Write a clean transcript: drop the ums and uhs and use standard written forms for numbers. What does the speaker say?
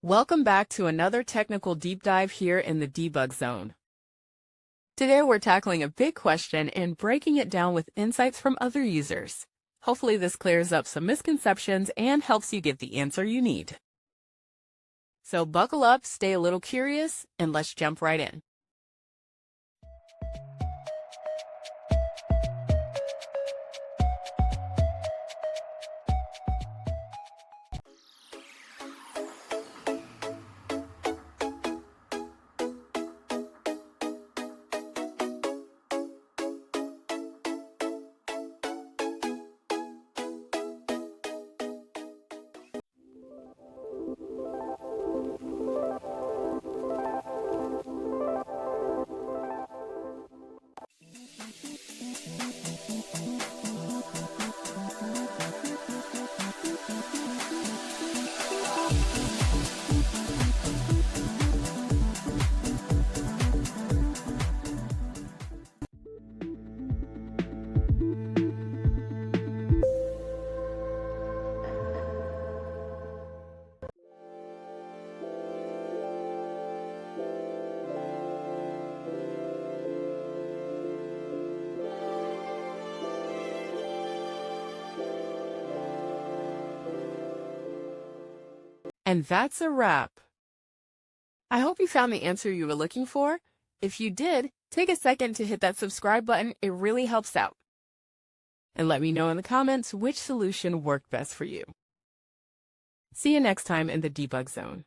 Welcome back to another technical deep dive here in the debug zone. Today we're tackling a big question and breaking it down with insights from other users. Hopefully this clears up some misconceptions and helps you get the answer you need. So buckle up, stay a little curious, and let's jump right in. And that's a wrap. I hope you found the answer you were looking for. If you did, take a second to hit that subscribe button. It really helps out. And let me know in the comments which solution worked best for you. See you next time in the debug zone.